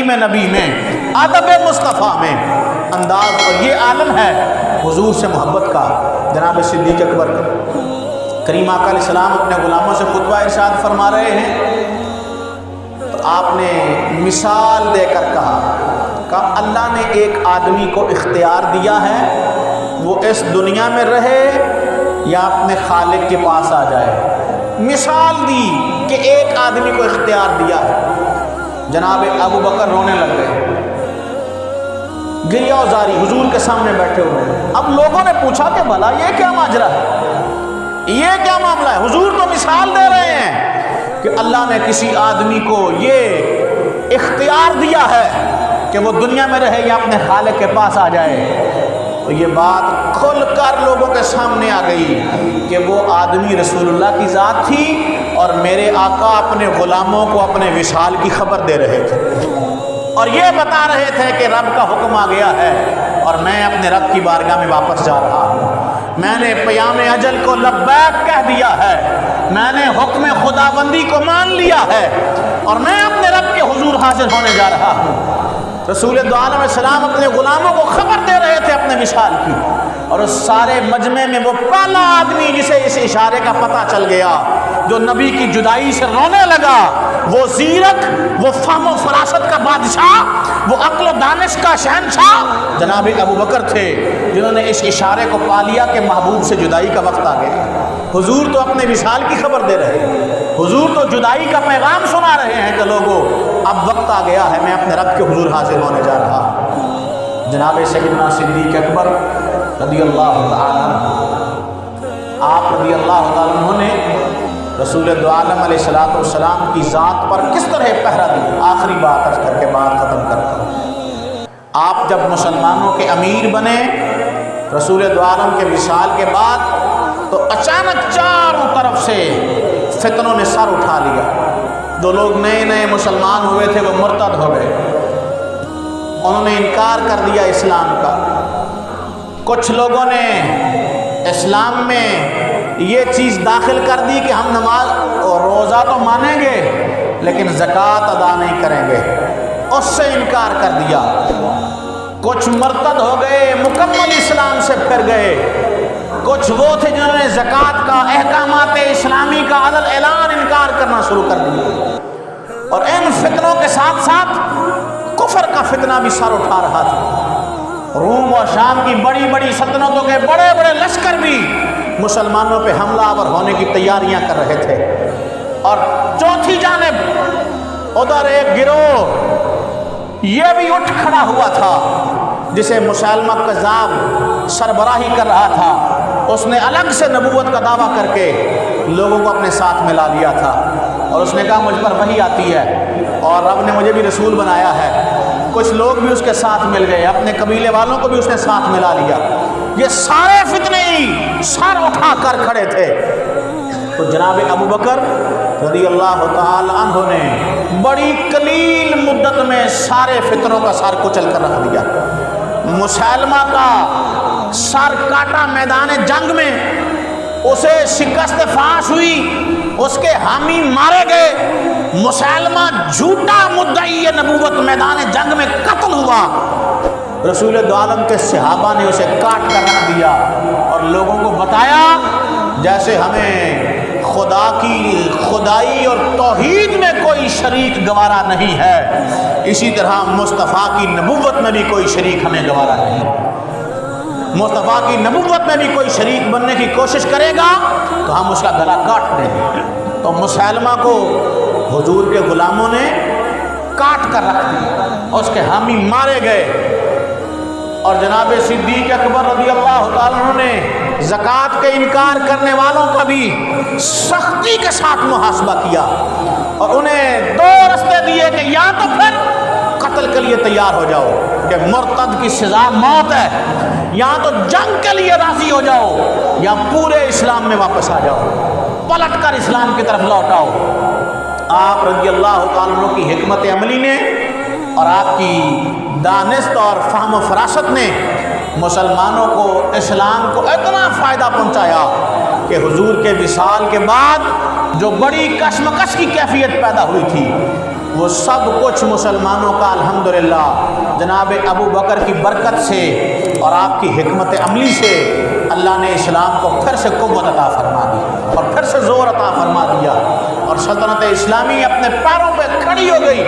تعظیم نبی میں، ادب مصطفیٰ میں انداز، اور یہ عالم ہے حضور سے محبت کا۔ جناب صدیق اکبر کریم آقا علیہ السلام اپنے غلاموں سے خطبہ ارشاد فرما رہے ہیں، تو آپ نے مثال دے کر کہا اللہ نے ایک آدمی کو اختیار دیا ہے، وہ اس دنیا میں رہے یا اپنے خالق کے پاس آ جائے۔ مثال دی کہ ایک آدمی کو اختیار دیا ہے۔ جناب ابو بکر رونے لگ گئے، گریہ وزاری حضور کے سامنے بیٹھے ہوئے۔ اب لوگوں نے پوچھا کہ بھلا یہ کیا ماجرا ہے، یہ کیا معاملہ ہے؟ حضور تو مثال دے رہے ہیں کہ اللہ نے کسی آدمی کو یہ اختیار دیا ہے کہ وہ دنیا میں رہے یا اپنے خالق کے پاس آ جائے۔ تو یہ بات کھل کر لوگوں کے سامنے آ گئی کہ وہ آدمی رسول اللہ کی ذات تھی، اور میرے آقا اپنے غلاموں کو اپنے وصال کی خبر دے رہے تھے، اور یہ بتا رہے تھے کہ رب کا حکم آ گیا ہے اور میں اپنے رب کی بارگاہ میں واپس جا رہا ہوں، میں نے پیام اجل کو لبیک کہہ دیا ہے، میں نے حکم خداوندی کو مان لیا ہے، اور میں اپنے رب کے حضور حاضر ہونے جا رہا ہوں۔ رسول دو عالم السلام اپنے غلاموں کو خبر دے رہے تھے اپنے وصال کی، اور اس سارے مجمع میں وہ پہلا آدمی جسے اس اشارے کا پتہ چل گیا، جو نبی کی جدائی سے رونے لگا، وہ زیرک، وہ فہم و فراست کا بادشاہ، وہ عقل و دانش کا شہنشاہ جناب ابو بکر تھے، جنہوں نے اس اشارے کو پا لیا کہ محبوب سے جدائی کا وقت آ گیا۔ حضور تو اپنے وصال کی خبر دے رہے ہیں، حضور تو جدائی کا پیغام سنا رہے ہیں کہ لوگوں اب وقت آ گیا ہے، میں اپنے رب کے حضور حاضر ہونے جا رہا ہوں۔ جناب سیدنا صدیق اکبر رضی اللہ تعالیٰ عنہ، آپ رضی اللہ تعالیٰ عنہ نے رسول دو عالم علیہ السلام کی ذات پر کس طرح پہرا دیا؟ آخری بات عرض کر کے بات ختم کرتا ہوں۔ آپ جب مسلمانوں کے امیر بنے رسول دو عالم کے وصال کے بعد، تو اچانک چاروں طرف سے فتنوں نے سر اٹھا لیا۔ جو لوگ نئے نئے مسلمان ہوئے تھے وہ مرتد ہو گئے، انہوں نے انکار کر دیا اسلام کا۔ کچھ لوگوں نے اسلام میں یہ چیز داخل کر دی کہ ہم نماز اور روزہ تو مانیں گے لیکن زکوٰۃ ادا نہیں کریں گے، اس سے انکار کر دیا۔ کچھ مرتد ہو گئے، مکمل اسلام سے پھر گئے۔ کچھ وہ تھے جنہوں نے زکوٰۃ کا، احکامات اسلامی کا عدل اعلان انکار کرنا شروع کر دیا، اور ان فتنوں کے ساتھ ساتھ کفر کا فتنہ بھی سر اٹھا رہا تھا۔ روم اور شام کی بڑی بڑی سلطنتوں کے بڑے بڑے لشکر بھی مسلمانوں پہ حملہ آور ہونے کی تیاریاں کر رہے تھے، اور چوتھی جانب ادھر ایک گروہ یہ بھی اٹھ کھڑا ہوا تھا جسے مسلمہ کذاب سربراہی کر رہا تھا۔ اس نے الگ سے نبوت کا دعویٰ کر کے لوگوں کو اپنے ساتھ ملا لیا تھا، اور اس نے کہا مجھ پر وحی آتی ہے اور رب نے مجھے بھی رسول بنایا ہے۔ کچھ لوگ بھی اس کے ساتھ مل گئے، اپنے قبیلے والوں کو بھی اس نے ساتھ ملا لیا۔ یہ سارے فتنے ہی سر اٹھا کر کھڑے تھے۔ تو جناب ابو بکر رضی اللہ تعالی عنہ نے بڑی قلیل مدت میں سارے فتنوں کا سر کچل کر رکھ دیا۔ مسلمہ کا سر کاٹا میدان جنگ میں، اسے شکست فاش ہوئی، اس کے حامی مارے گئے۔ مسلمہ جھوٹا مدعی نبوت میدان جنگ میں قتل ہوا۔ رسول دو عالم کے صحابہ نے اسے کاٹ کر رکھ دیا اور لوگوں کو بتایا جیسے ہمیں خدا کی خدائی اور توحید میں کوئی شریک گوارا نہیں ہے، اسی طرح مصطفیٰ کی نبوت میں بھی کوئی شریک ہمیں گوارا نہیں۔ مصطفیٰ کی نبوت میں بھی کوئی شریک بننے کی کوشش کرے گا تو ہم اس کا گلا کاٹ دیں گے۔ تو مسلمہ کو حضور کے غلاموں نے کاٹ کر رکھ دیا، اس کے حامی مارے گئے، اور جناب صدیق اکبر رضی اللہ تعالیٰ عنہ نے زکوٰۃ کے انکار کرنے والوں کا بھی سختی کے ساتھ محاسبہ کیا، اور انہیں دو رستے دیے کہ یا تو پھر قتل کے لیے تیار ہو جاؤ کہ مرتد کی سزا موت ہے، یا تو جنگ کے لیے راضی ہو جاؤ، یا پورے اسلام میں واپس آ جاؤ، پلٹ کر اسلام کی طرف لوٹ آؤ۔ آپ رضی اللہ تعالیٰ عنہ کی حکمت عملی نے اور آپ کی دانست اور فہم و فراست نے مسلمانوں کو، اسلام کو اتنا فائدہ پہنچایا کہ حضور کے وصال کے بعد جو بڑی کشمکش کی کیفیت پیدا ہوئی تھی، وہ سب کچھ مسلمانوں کا الحمدللہ جناب ابو بکر کی برکت سے اور آپ کی حکمت عملی سے اللہ نے اسلام کو پھر سے قوت عطا فرما دی اور پھر سے زور عطا فرما دیا اور سلطنت اسلامی اپنے پیروں پہ کھڑی ہو گئی۔